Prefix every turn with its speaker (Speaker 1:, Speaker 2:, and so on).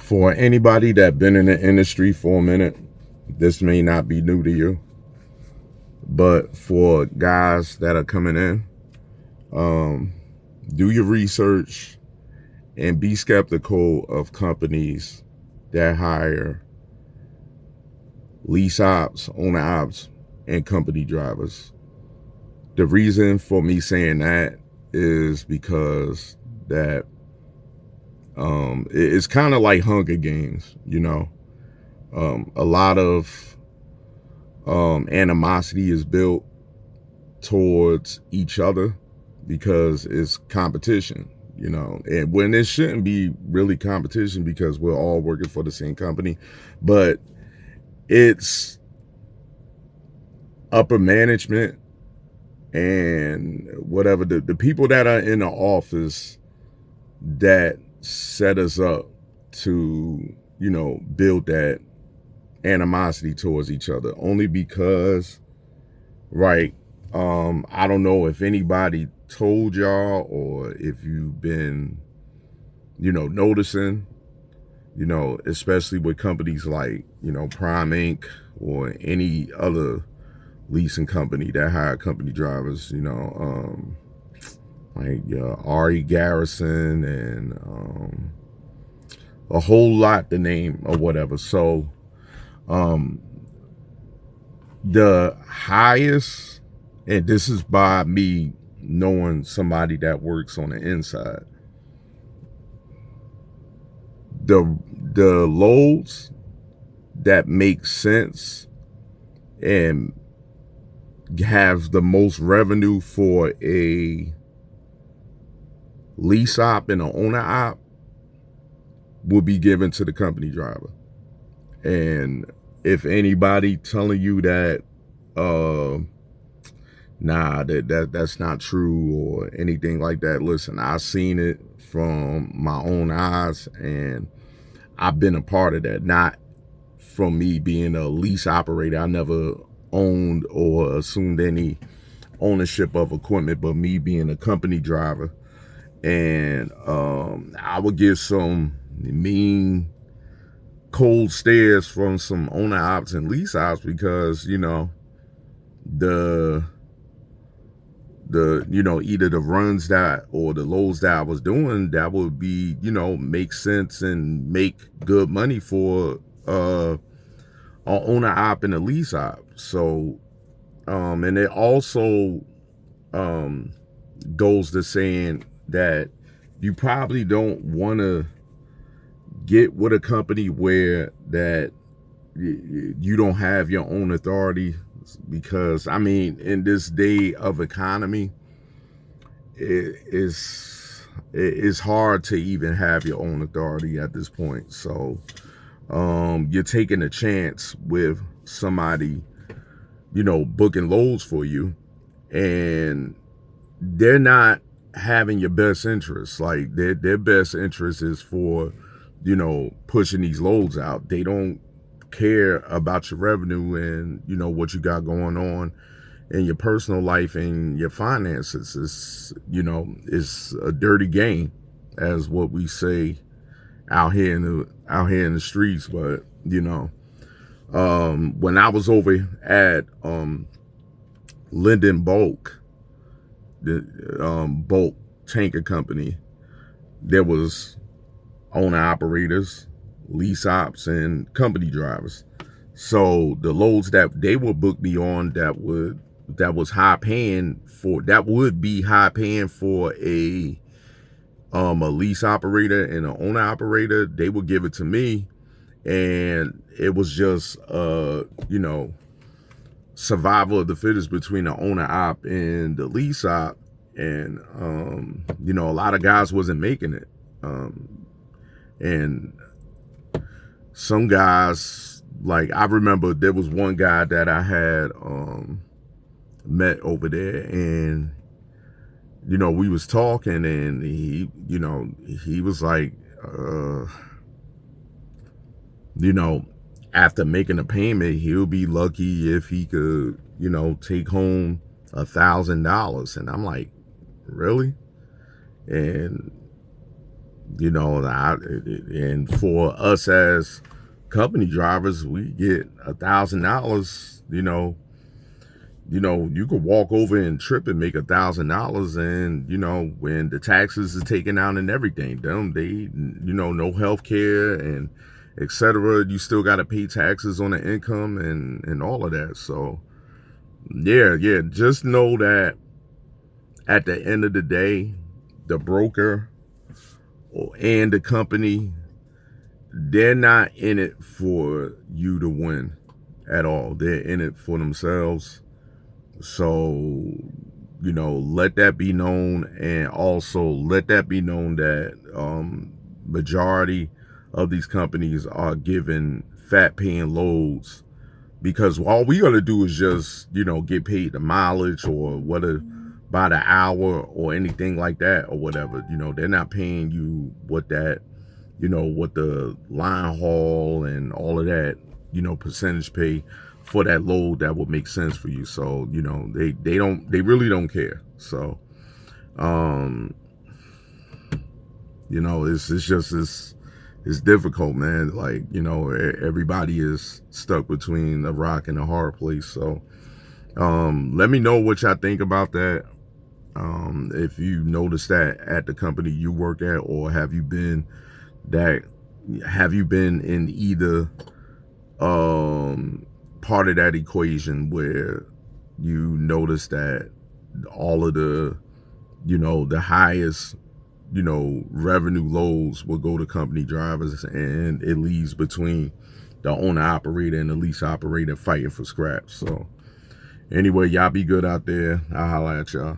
Speaker 1: For anybody that been in the industry for a minute, this may not be new to you, but for guys that are coming in, do your research and be skeptical of companies that hire lease ops, owner ops, and company drivers. The reason for me saying that is because that it's kind of like Hunger Games, you know. A lot of animosity is built towards each other because it's competition, you know, and when it shouldn't be really competition because we're all working for the same company, but it's upper management and whatever the people that are in the office that set us up to, you know, build that animosity towards each other, only because, right, I don't know if anybody told y'all or if you've been, you know, noticing, you know, especially with companies like, you know, Prime Inc. or any other leasing company that hire company drivers, you know, like R.E. Garrison and a whole lot to name or whatever. So the highest, and this is by me knowing somebody that works on the inside, the loads that make sense and have the most revenue for a lease op and an owner op will be given to the company driver. And if anybody telling you that nah, that's not true or anything like that, listen, I've seen it from my own eyes and I've been a part of that. Not from me being a lease operator. I never owned or assumed any ownership of equipment, but me being a company driver. And I would get some mean cold stares from some owner ops and lease ops because, you know, the you know, either the runs that or the loads that I was doing that would be, you know, make sense and make good money for an owner op and a lease op. So and it also goes to saying that you probably don't want to get with a company where that you don't have your own authority, because I mean, in this day of economy, it's hard to even have your own authority at this point. So you're taking a chance with somebody, you know, booking loads for you, and they're not having your best interests. Like their best interest is for, you know, pushing these loads out. They don't care about your revenue and, you know, what you got going on in your personal life and your finances. It's, you know, it's a dirty game, as what we say out here in the streets. But you know, when I was over at Linden Bulk, the bulk tanker company, there was owner operators, lease ops, and company drivers. So the loads that they would book me on that was high paying for, that would be high paying for a lease operator and an owner operator, they would give it to me, and it was just you know, survival of the fittest between the owner op and the lease op. And you know, a lot of guys wasn't making it, and some guys, like I remember there was one guy that I had met over there, and you know, we was talking, and he, you know, he was like, you know, after making a payment, he'll be lucky if he could, you know, take home $1,000. And I'm like, really? And You know, and for us as company drivers, we get $1,000. You could walk over and trip and make $1,000, and when the taxes are taken out and everything, no health care and etc. You still got to pay taxes on the income and all of that. So yeah, just know that at the end of the day, the broker and the company, they're not in it for you to win at all. They're in it for themselves. So, let that be known, and also let that be known that majority of these companies are giving fat paying loads, because all we gotta do is just get paid the mileage or whether by the hour or anything like that or whatever. They're not paying you what the line haul and all of that percentage pay for that load that would make sense for you. So they really don't care. So it's difficult, man. Like, everybody is stuck between a rock and a hard place. So let me know what y'all think about that. If you notice that at the company you work at, or have you been in either part of that equation where you notice that all of the the highest revenue loads will go to company drivers, and it leaves between the owner operator and the lease operator fighting for scraps. So anyway, y'all be good out there. I'll holla at y'all.